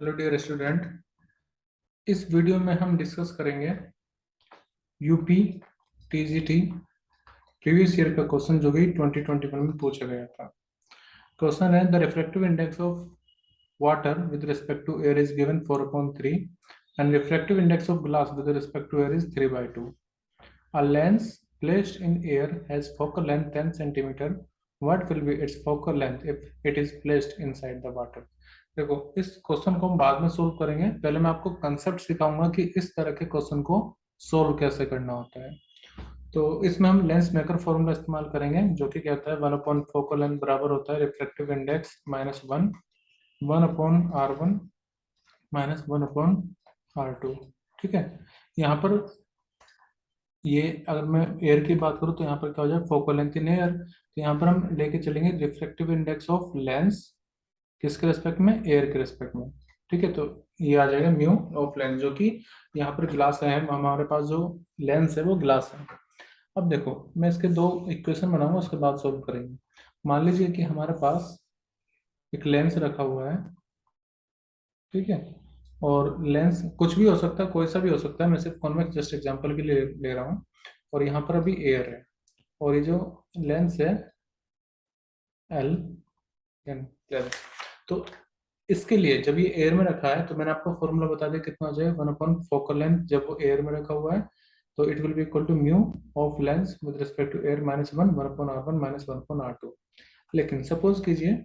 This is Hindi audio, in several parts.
Hello dear student. इस वीडियो में हम डिस्कस करेंगे यूपी टीजीटी प्रीवियस ईयर का क्वेश्चन जो कि 2021 में पूछा गया था। क्वेश्चन है the refractive index of water with respect to air is given 4/3 and refractive index of glass with respect to air is 3/2। A lens placed in air has focal length 10 centimeter. What will be its focal length if it is placed inside the water? देखो, इस क्वेश्चन को हम बाद में सोल्व करेंगे। पहले मैं आपको कंसेप्ट सिखाऊंगा कि इस तरह के क्वेश्चन को सोल्व कैसे करना होता है। तो इसमें हम लेंस मेकर फॉर्मूला इस्तेमाल करेंगे, जो कि कहता है 1 अपॉन फोकल लेंथ बराबर होता है refractive index minus 1, 1/r1 minus 1/r2। ठीक है, यहाँ पर ये अगर मैं एयर की बात करूँ तो यहाँ पर क्या हो जाए, फोकल लेंथ इन एयर। तो यहाँ पर हम लेके चलेंगे रिफ्लेक्टिव इंडेक्स ऑफ लेंस किसके रेस्पेक्ट में, एयर के रेस्पेक्ट में। ठीक है, तो ये आ जाएगा म्यू ऑफ लेंस, जो कि यहाँ पर ग्लास है, हमारे पास जो लेंस है वो ग्लास है। अब देखो, मैं इसके दो इक्वेशन बनाऊंगा, उसके बाद सोल्व करेंगे। मान लीजिए कि हमारे पास एक लेंस रखा हुआ है। ठीक है, और लेंस कुछ भी हो सकता है, कोई सा भी हो सकता है, मैं सिर्फ कॉन्वेक्स जस्ट एग्जांपल के लिए ले रहा हूँ। और यहाँ पर अभी एयर है, और ये जो लेंस है एल एन, तो इसके लिए जब ये एयर में रखा है तो मैंने आपको फॉर्मूला बता दिया कितना हो जाए, 1/फोकल लेंथ जब वो एयर में रखा हुआ है। तो it will be equal to mu of lens with respect to air minus 1/r1 minus 1/r2। लेकिन सपोज कीजिए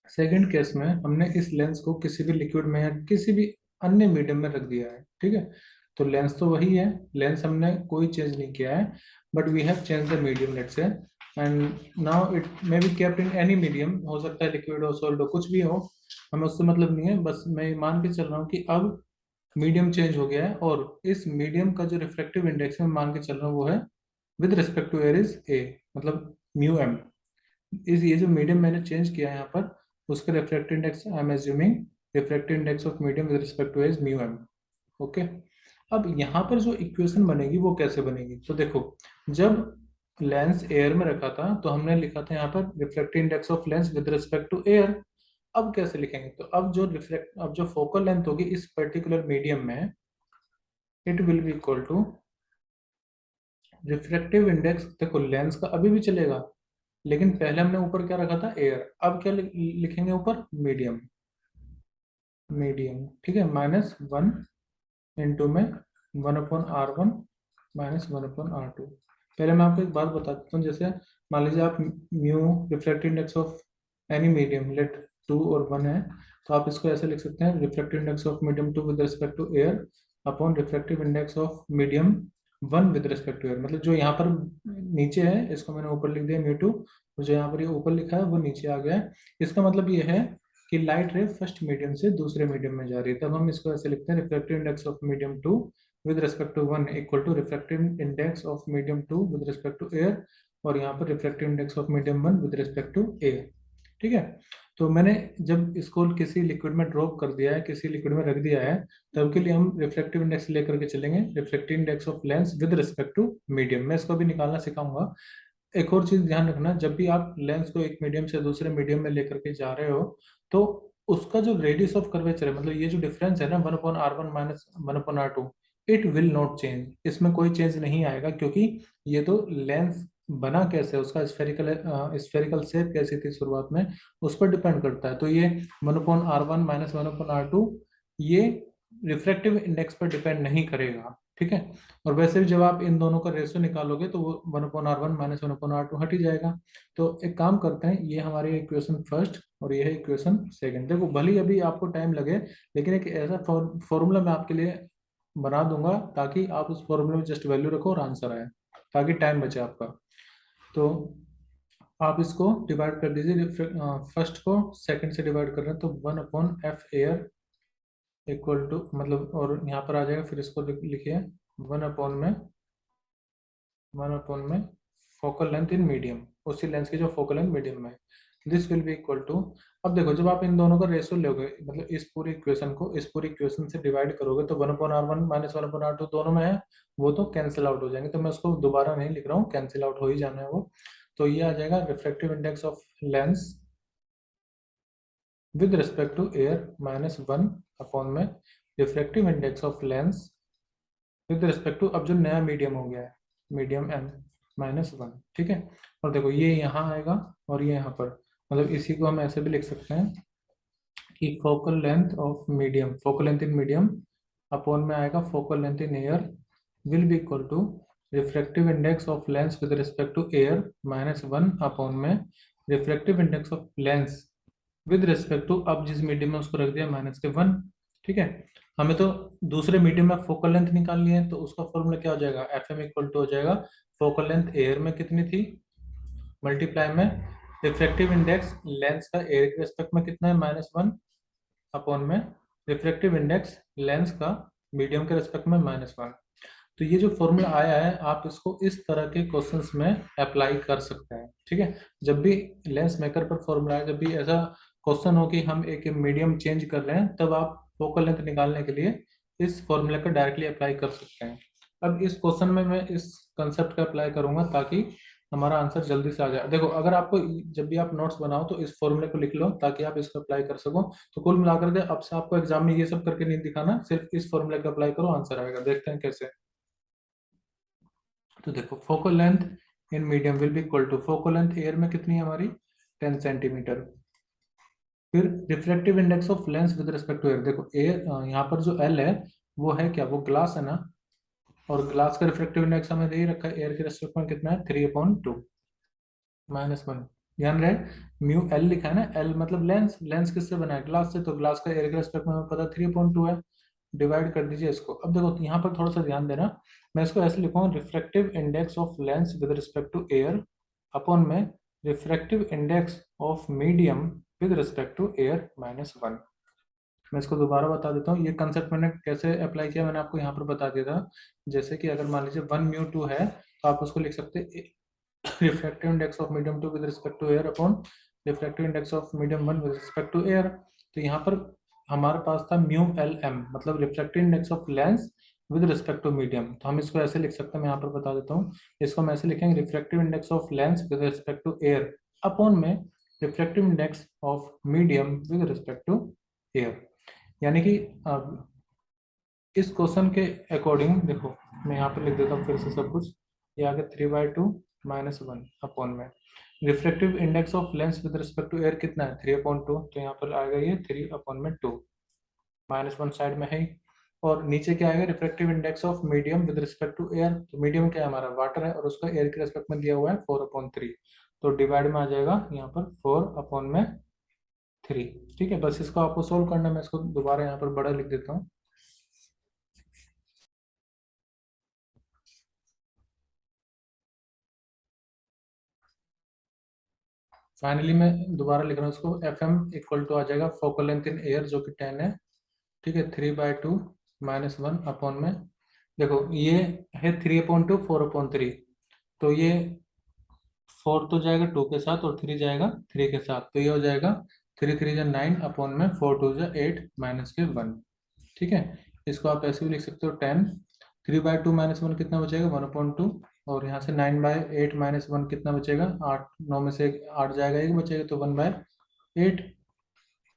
सेकंड केस में हमने इस लेंस को किसी भी लिक्विड में या किसी भी अन्य मीडियम में रख दिया है। ठीक है, तो लेंस तो वही है, लेंस हमने कोई चेंज नहीं किया है, but we have change the medium let's say. And now it may be kept in any medium, हो सकता है लिक्विड हो, सॉलिड हो, कुछ भी हो, हमें उससे मतलब नहीं है। बस मैं मान के चल रहा हूँ कि अब मीडियम चेंज हो गया है, और इस मीडियम का जो रिफ्लेक्टिव इंडेक्स है मैं मान के चल रहा हूँ वो है with respect to air is a, मतलब म्यू एम। इस ये जो मीडियम मैंने चेंज किया है यहाँ पर, उसका refractive index I am assuming refractive index of medium with respect to as mu M. Okay, अब यहाँ पर जो इक्वेशन बनेगी वो कैसे बनेगी, तो देखो, जब लेंस एयर में रखा था तो हमने लिखा था यहाँ पर refractive index of lens with respect to air. अब कैसे लिखेंगे, तो अब जो फोकल लेंथ होगी इस पर्टिकुलर मीडियम में, it will be equal to refractive index. देखो, लेंस का अभी भी चलेगा, लेकिन पहले हमने ऊपर क्या रखा था, एयर। अब क्या लिखेंगे ऊपर, मीडियम। मीडियम, ठीक है, माइनस 1 इंटू में 1/r1 माइनस 1/r2। पहले मैं आपको एक बात बता देता हूँ, जैसे मान लीजिए आप mu refractive index of any medium let 2 और 1 है, तो आप इसको ऐसे लिख सकते हैं, refractive index of medium 2 with respect to air upon refractive index of medium 1 with respect to air. मतलब जो यहाँ पर नीचे है इसको मैंने ऊपर लिख दिया म्यू टू, और जो यहाँ पर ये ऊपर लिखा है वो नीचे आ गया है। इसका मतलब ये है कि लाइट रे फर्स्ट मीडियम से दूसरे मीडियम में जा रही है, तब हम इसको ऐसे लिखते हैं, refractive index of medium 2 with respect to 1 equal to refractive index of medium 2 with respect to air, और यहाँ पर refractive index of medium 1 with respect to air. ठीक है, तो मैंने जब इसको किसी लिक्विड में ड्रॉप कर दिया है, किसी लिक्विड में रख दिया है, तब के लिए हम रिफ्लेक्टिव इंडेक्स लेकर के चलेंगे, reflective index of lens with respect to medium. मैं इसको भी निकालना सिखाऊंगा। एक और चीज ध्यान रखना, जब भी आप लेंस को एक मीडियम से दूसरे मीडियम में लेकर के जा रहे हो, तो उसका जो रेडियस ऑफ कर्वेचर है, मतलब ये जो डिफरेंस है ना, 1/r1 minus 1/r2, it will not change. इसमें कोई चेंज नहीं आएगा, क्योंकि ये तो लेंस बना कैसे, उसका स्फेरिकल शेप कैसी थी शुरुआत में, उस पर डिपेंड करता है। तो ये 1/r1 माइनस 1/r2 ये रिफ्रैक्टिव इंडेक्स पर डिपेंड नहीं करेगा। ठीक है, और वैसे भी जब आप इन दोनों का रेशियो निकालोगे तो वो 1/r1 माइनस 1/r2 हट ही जाएगा। तो एक काम करते हैं, ये हमारी इक्वेशन फर्स्ट और ये है इक्वेशन सेकंड। देखो, भले ही अभी आपको टाइम लगे, लेकिन एक ऐसा फॉर्मूला मैं आपके लिए बना दूंगा ताकि आप उस फॉर्मूले में जस्ट वैल्यू रखो और आंसर आए, ताकि टाइम बचे आपका। तो आप इसको डिवाइड कर दीजिए, फर्स्ट को सेकंड से डिवाइड कर रहे हैं तो 1/f एयर इक्वल टू, मतलब, और यहाँ पर आ जाएगा, फिर इसको लिखिए 1/में फोकल लेंथ इन मीडियम, उसी लेंस की जो फोकल लेंथ मीडियम में, this will be equal to. अब देखो, जब आप इन दोनों का रेशियो लोगे, मतलब इस पूरी इक्वेशन से डिवाइड करोगे, तो 1/r1 माइनस 1/r2 दोनों में है, वो तो कैंसिल आउट हो जाएंगे, तो मैं उसको दोबारा नहीं लिख रहा हूँ, कैंसिल आउट हो ही जाना है वो। तो ये आ जाएगा reflective index of lens with respect to air -1 upon में refractive index of lens with respect to, अब जो नया मीडियम हो गया है मीडियम m -1, ठीक है। और देखो ये यहाँ आएगा और ये यहाँ पर, मतलब इसी को हम ऐसे भी लिख सकते हैं कि focal length of medium, focal length in medium upon में आएगा focal length in air will be equal to refractive index of lens with respect to air -1 upon में refractive index of lens with respect to, अब जिस मीडियम में उसको रख दिया -1, ठीक है। हमें तो दूसरे मीडियम में फोकल लेंथ निकालनी है, तो उसका फॉर्मूला क्या हो जाएगा, एफ एम इक्वल टू हो जाएगा फोकल लेंथ एयर में कितनी थी मल्टीप्लाई में रिफ्रैक्टिव इंडेक्स लेंस का एयर के रेस्पेक्ट में कितना है -1 अपॉन में रिफ्रैक्टिव इंडेक्स लेंस का मीडियम के रेस्पेक्ट में -1। तो ये जो फॉर्मूला आया है आप इसको इस तरह के क्वेश्चंस में अप्लाई कर सकते हैं, ठीक है। जब भी लेंस मेकर पर फॉर्मूला है, जब भी ऐसा क्वेश्चन हो कि हम एक मीडियम चेंज कर रहे हैं, तब आप फोकल लेंथ निकालने के लिए इस फॉर्मूला को डायरेक्टली अप्लाई कर सकते हैं। अब इस क्वेश्चन में मैं इस कंसेप्ट का अप्लाई करूंगा ताकि हमारा आंसर जल्दी से आ जाए। देखो अगर आपको जब भी आप नोट्स बनाओ तो इस फॉर्मूले को लिख लो ताकि आप इसको अप्लाई कर सको। तो कुल मिलाकर के अब से आपको एग्जाम में ये सब करके नहीं दिखाना, सिर्फ इस फॉर्मूले को अप्लाई करो, आंसर आएगा। देखते हैं कैसे। तो देखो focal length in medium will be equal to, focal length air में कितनी है हमारी 10 सेंटीमीटर। फिर refractive index of lens with respect to air, देखो एयर यहाँ पर जो एल है वो है क्या, वो ग्लास है ना, और ग्लास का रिफ्रैक्टिव इंडेक्स हमें दे ही रखा है, एयर के रेस्पेक्ट में कितना है 3/2 -1। ध्यान रहे म्यू एल लिखा है ना, एल मतलब लेंस, लेंस किससे बना है ग्लास से, तो ग्लास का एयर के रेस्पेक्ट में हमें पता 3/2 है। डिवाइड कर दीजिए इसको। अब देखो यहाँ पर थोड़ा सा ध्यान देना, मैं इसको ऐसे लिखूंगा refractive index of lens with respect to air upon में refractive index of medium with respect to air -1। मैं इसको दोबारा बता देता हूँ, ये कंसेप्ट मैंने कैसे अप्लाई किया मैंने आपको यहाँ पर बता दिया था। जैसे कि अगर मान लीजिए 1μ2 है तो आप उसको लिख सकते हैं refractive index of medium 2 with respect to air upon refractive index of medium 1 with respect to air. तो यहाँ पर हमारे पास था μLm, मतलब refractive index of lens with respect to medium. तो हम इसको ऐसे लिख सकते हैं, मैं यहाँ पर बता देता हूँ। इसको हम ऐसे लिखेंगे refractive index of lens with respect to air upon में refractive index of medium with respect to air. यानी कि अब इस क्वेश्चन के अकॉर्डिंग देखो मैं यहाँ पर लिख देता हूँ फिर से सब कुछ। ये आ गया 3/2 -1 अपॉन में refractive index of lens with respect to air कितना है 3/2, तो यहाँ पर आएगा ये 3/2 -1 साइड में है। और नीचे क्या आएगा refractive index of medium with respect to air, तो मीडियम क्या है हमारा वाटर है और उसका एयर के रिस्पेक्ट में दिया हुआ है 4/3, तो डिवाइड में आ जाएगा यहाँ पर 4/3। ठीक है, बस इसको आपको सोल्व करना है। मैं इसको दोबारा यहाँ पर बड़ा लिख देता हूँ। फाइनली मैं दोबारा लिख रहा हूँ इसको, एफ एम इक्वल टू आ जाएगा फोकल लेंथ इन एयर जो कि 10 है, ठीक है, 3/2 -1 अपॉन में देखो ये है 3/2 4/3, तो ये 4 तो जाएगा 2 के साथ और 3 जाएगा 3 के साथ, तो ये हो जाएगा 3 3 9 अपॉन में 4 2 8 -1। ठीक है, इसको आप ऐसे भी लिख सकते हो 10, 3/2 -1 कितना बचेगा 1/2, और यहाँ से 9/8 -1 कितना बचेगा 8, 9 में से 8 जाएगा, एक बचेगा तो 1/8।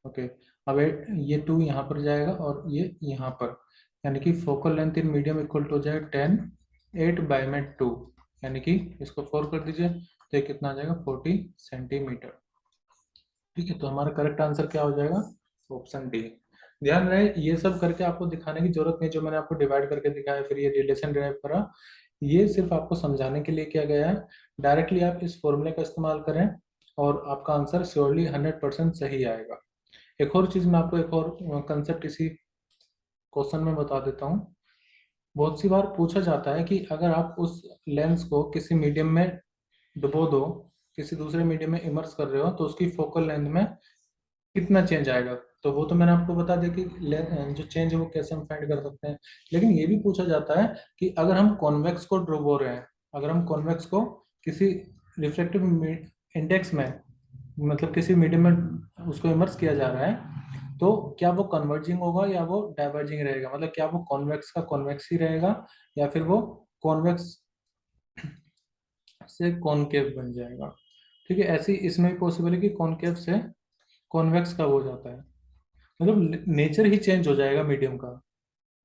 ओके, अब ये 2 यहाँ पर जाएगा और ये यहाँ पर, यानी कि focal length in medium equal to हो जाएगा 10 8/2, यानी कि इसको 4 कर दीजिए तो ये कितना आ जाएगा 40 सेंटीमीटर। ठीक है, तो हमारा करेक्ट आंसर क्या हो जाएगा ऑप्शन डी। ध्यान रहे ये सब करके आपको दिखाने की जरूरत नहीं, जो मैंने आपको डिवाइड करके दिखाया फिर ये रिलेशन ड्राइव करा, ये सिर्फ आपको समझाने के लिए किया गया है। डायरेक्टली आप इस फॉर्मूले का इस्तेमाल करें और आपका आंसर श्योरली 100% सही आएगा। एक और चीज मैं आपको एक और कंसेप्ट इसी क्वेश्चन में बता देता हूँ। बहुत सी बार पूछा जाता है कि अगर आप उस लेंस को किसी मीडियम में डुबो दो, किसी दूसरे मीडियम में इमर्स कर रहे हो, तो उसकी फोकल लेंथ में कितना चेंज आएगा। तो वो तो मैंने आपको बता दिया कि जो चेंज है वो कैसे हम फाइंड कर सकते हैं। लेकिन ये भी पूछा जाता है कि अगर हम कॉन्वेक्स को डुबो रहे हैं, अगर हम कॉन्वेक्स को किसी रिफ्लेक्टिव इंडेक्स में, मतलब किसी मीडियम में उसको इमर्स किया जा रहा है, तो क्या वो कन्वर्जिंग होगा या वो डाइवर्जिंग रहेगा, मतलब क्या वो कॉन्वेक्स का कॉन्वेक्स ही रहेगा या फिर वो कॉन्वेक्स से कॉनकेव बन जाएगा। ठीक है, ऐसी इसमें भी पॉसिबल है कि कॉनकेव से कॉन्वेक्स कब हो जाता है? मतलब नेचर ही चेंज हो जाएगा मीडियम का,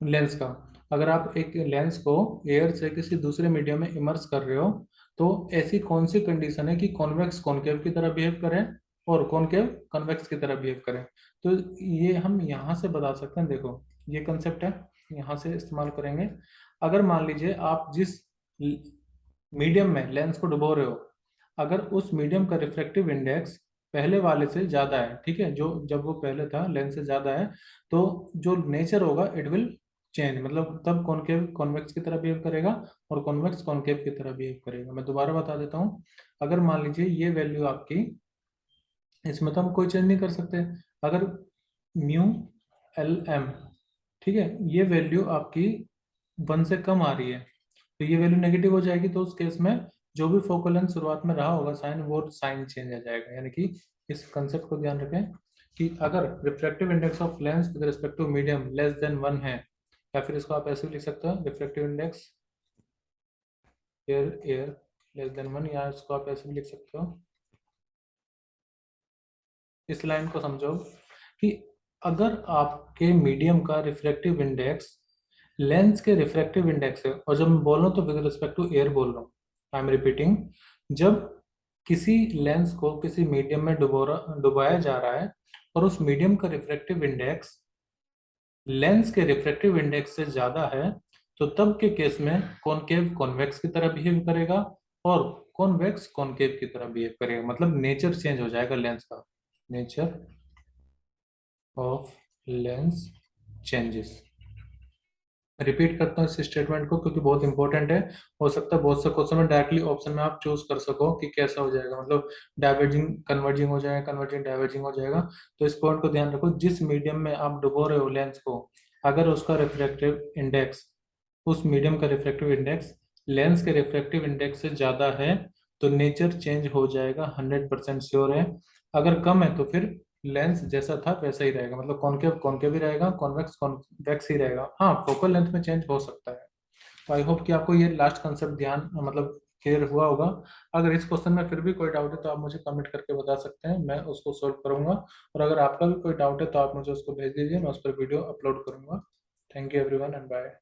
लेंस का। अगर आप एक लेंस को एयर से किसी दूसरे मीडियम में इमर्स कर रहे हो, तो ऐसी कौन सी कंडीशन है कि कॉन्वेक्स कॉनकेव की तरह बिहेव करें और कॉनकेव कन्वेक्स की तरह बिहेव करें? तो ये हम यहाँ से बता सकते हैं। देखो, ये कंसेप्ट है, यहाँ से इस्तेमाल करेंगे। अगर मान लीजिए आप जिस मीडियम में लेंस को डुबो रहे हो, अगर उस मीडियम का रिफ्रैक्टिव इंडेक्स पहले वाले से ज्यादा है, ठीक है, जो जब वो पहले था लेंस से ज्यादा है, तो जो नेचर होगा इट विल चेंज। मतलब तब कॉनकेव कॉन्वेक्स की तरह बिहेव करेगा और कॉन्वेक्स कॉनकेव की तरह बिहेव करेगा। मैं दोबारा बता देता हूँ। अगर मान लीजिए ये वैल्यू आपकी, इसमें तो हम कोई चेंज नहीं कर सकते। अगर म्यू एल एम, ठीक है, ये वैल्यू आपकी 1 से कम आ रही है, तो ये वैल्यू नेगेटिव हो जाएगी। तो उस केस में जो भी फोकल लेंथ शुरुआत में रहा होगा साइन, वो साइन चेंज आ जाएगा। यानी कि इस कंसेप्ट को ध्यान रखें कि अगर refractive index of lens with respect to medium less than 1 है, या फिर इसको आप ऐसे भी लिख सकते हो, refractive index air air less than 1, या इसको आप ऐसे भी लिख सकते हो। इस लाइन को समझो कि अगर आपके मीडियम का रिफ्रैक्टिव इंडेक्स लेंस के रिफ्रैक्टिव इंडेक्स है, और जब मैं बोल रहा हूँ तो विद रिस्पेक्ट टू एयर बोल रहा हूँ, आई एम रिपीटिंग, जब किसी लेंस को किसी मीडियम में डुबाया जा रहा है और उस मीडियम का रिफ्रैक्टिव इंडेक्स लेंस के रिफ्रैक्टिव इंडेक्स से ज्यादा है, तो तब के केस में कॉनकेव कॉन्वेक्स की तरह बिहेव करेगा और कॉन्वेक्स कॉनकेव की तरह बिहेव करेगा। मतलब नेचर चेंज हो जाएगा लेंस का, nature of lens changes. Repeat करता हूँ इस स्टेटमेंट को क्योंकि बहुत इंपॉर्टेंट है। हो सकता है बहुत से क्वेश्चन में डायरेक्टली ऑप्शन में आप चूज कर सको कि कैसा हो जाएगा, मतलब डाइवर्जिंग कन्वर्जिंग हो जाएगा, कन्वर्जिंग डाइवर्जिंग हो जाएगा। तो इस पॉइंट को ध्यान रखो, जिस मीडियम में आप डुबो रहे हो लेंस को, अगर उसका रिफ्रैक्टिव इंडेक्स, उस मीडियम का रिफ्रैक्टिव इंडेक्स लेंस के रिफ्रैक्टिव इंडेक्स से ज्यादा है, तो नेचर चेंज हो जाएगा, 100% श्योर है। अगर कम है तो फिर लेंस जैसा था वैसा ही रहेगा, मतलब कॉनकेव कॉनकेव ही रहेगा, कॉन्वेक्स कॉन्वेक्स ही रहेगा। हाँ, फोकल लेंथ में चेंज हो सकता है। तो आई होप कि आपको ये लास्ट कंसेप्ट ध्यान, मतलब क्लियर हुआ होगा। अगर इस क्वेश्चन में फिर भी कोई डाउट है तो आप मुझे कमेंट करके बता सकते हैं, मैं उसको सोल्व करूंगा। और अगर आपका भी कोई डाउट है तो आप मुझे उसको भेज दीजिए, मैं उस पर वीडियो अपलोड करूंगा। Thank you everyone and bye.